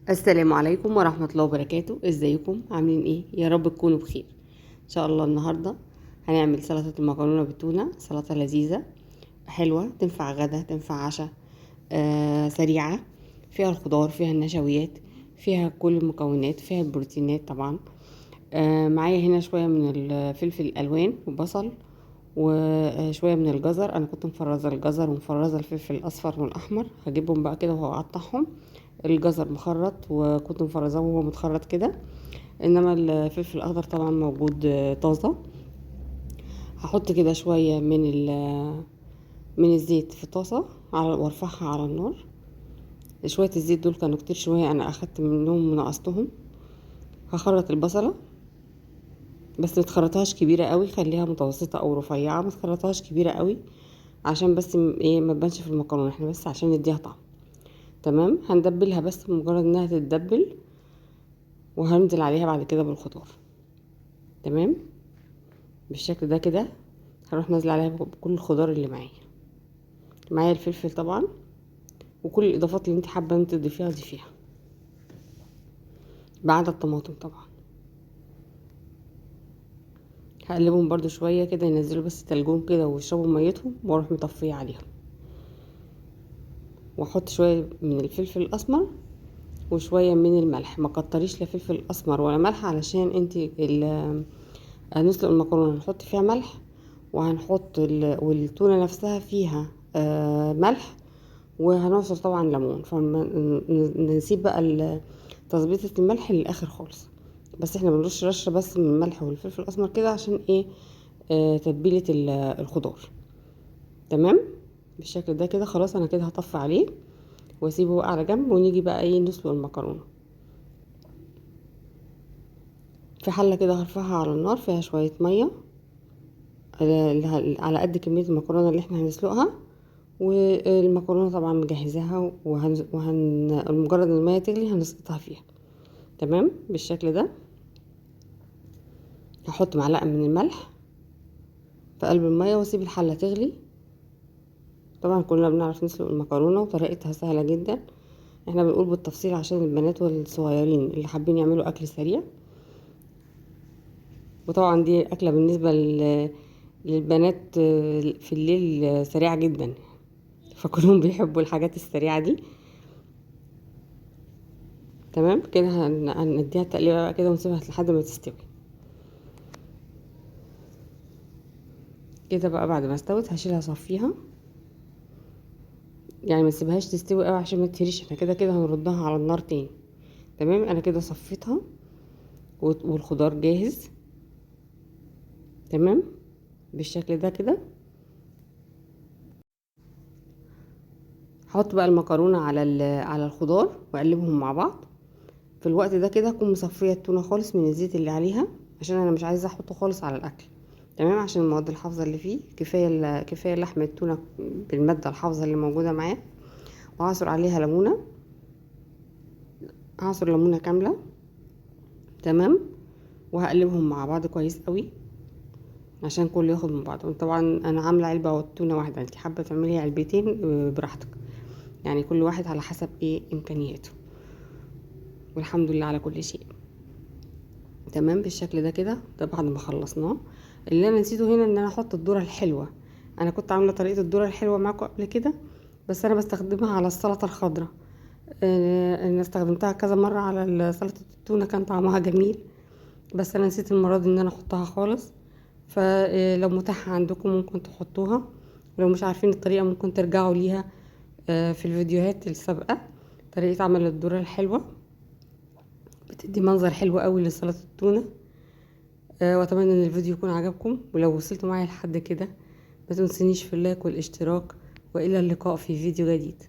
السلام عليكم ورحمة الله وبركاته. ازيكم عاملين ايه؟ يا رب تكونوا بخير ان شاء الله. النهاردة هنعمل سلطة المكرونة بالتونة، سلطة لذيذة حلوة تنفع غدا تنفع عشاء، سريعة، فيها الخضار فيها النشويات فيها كل المكونات فيها البروتينات طبعا. معايا هنا شوية من الفلفل الألوان وبصل وشوية من الجزر. أنا كنت مفرزة الجزر ومفرزة الفلفل الأصفر والأحمر، هجيبهم بقى كده وهقطعهم. الجزر مخرط وكنت مفرزاه وهو متخرط كده، انما الفلفل الاخضر طبعا موجود طازه. هحط كده شويه من الزيت في طاسه وارفعها على النار. شويه الزيت دول كانوا كتير شويه، انا اخدت منهم ونقصتهم. هخرط البصله بس متخرطهاش كبيره قوي، خليها متوسطه او رفيعه، متخرطهاش كبيره قوي عشان بس ايه ما تبانش في المكرونه، احنا بس عشان نديها طعم. تمام، هندبلها بس مجرد انها تتدبل، وهنزل عليها بعد كده بالخضار. تمام بالشكل ده كده. هروح نازله عليها بكل الخضار اللي معايا الفلفل طبعا، وكل الاضافات اللي انت حابه انت تضيفيها ضيفيها، بعد الطماطم طبعا. هقلبهم برضو شويه كده ينزلوا بس تلجون كده ويشربوا ميتهم، واروح مطفيه عليهم، واحط شويه من الفلفل الاسمر وشويه من الملح. ما كتريش لا فلفل اسمر ولا ملح، علشان انت هنسلق المكرونه هنحط فيها ملح، وهنحط والتونه نفسها فيها ملح، وهنعصر طبعا ليمون. فنسيب بقى تظبيطة الملح للاخر خالص، بس احنا بنرش رشه بس من الملح والفلفل الاسمر كده عشان ايه؟ تتبيله الخضار. تمام بالشكل ده كده. خلاص انا كده هطفي عليه واسيبه بقى على جنب، ونيجي بقى ايه نسلق المكرونه. في حله كده هرفعها على النار فيها شويه ميه على قد كميه المكرونه اللي احنا هنسلقها، والمكرونه طبعا مجهزاها، مجرد ان الميه تغلي هنسقطها فيها. تمام بالشكل ده. هحط معلقه من الملح في قلب الميه واسيب الحله تغلي. طبعا كلنا بنعرف نسلق المكرونه وطريقتها سهله جدا، احنا بنقول بالتفصيل عشان البنات والصغيرين اللي حابين يعملوا اكل سريع. وطبعا دي اكله بالنسبه للبنات في الليل سريعه جدا، فكلهم بيحبوا الحاجات السريعه دي. تمام كده. هنديها تقليبه بقى كده ونسيبها لحد ما تستوي كده. بقى بعد ما استوت هشيلها اصفيها، يعني ما تسيبهاش تستوي قوي عشان ما تهريش، احنا كده كده هنردها على النار تاني. تمام انا كده صفيتها والخضار جاهز. تمام بالشكل ده كده. هحط بقى المكرونه على الخضار واقلبهم مع بعض. في الوقت ده كده اكون مصفيه التونه خالص من الزيت اللي عليها، عشان انا مش عايزه احطه خالص على الاكل. تمام عشان المواد الحافظه اللي فيه كفايه لحم التونه بالماده الحافظه اللي موجوده معاه. وهعصر عليها ليمونه، هعصر ليمونه كامله. تمام وهقلبهم مع بعض كويس قوي عشان كله ياخد من بعضه. طبعا انا عامله علبه والتونه واحده، انت حابه تعملي علبتين براحتك، يعني كل واحد على حسب ايه امكانياته. والحمد لله على كل شيء. تمام بالشكل ده كده. ده بعد ما خلصناه. اللي انا نسيته هنا ان انا احط الذره الحلوه. انا كنت عامله طريقه الذره الحلوه معاكم قبل كده، بس انا بستخدمها على السلطه الخضراء. انا استخدمتها كذا مره على سلطه التونه، كان طعمها جميل، بس انا نسيت المره دي ان انا احطها خالص. فلو متاحه عندكم ممكن تحطوها، لو مش عارفين الطريقه ممكن ترجعوا ليها في الفيديوهات السابقه. طريقه عمل الذره الحلوه بتدي منظر حلو قوي لسلطه التونه. واتمنى ان الفيديو يكون عجبكم، ولو وصلتوا معايا لحد كده ما تنسونيش في اللايك والاشتراك، والى اللقاء في فيديو جديد.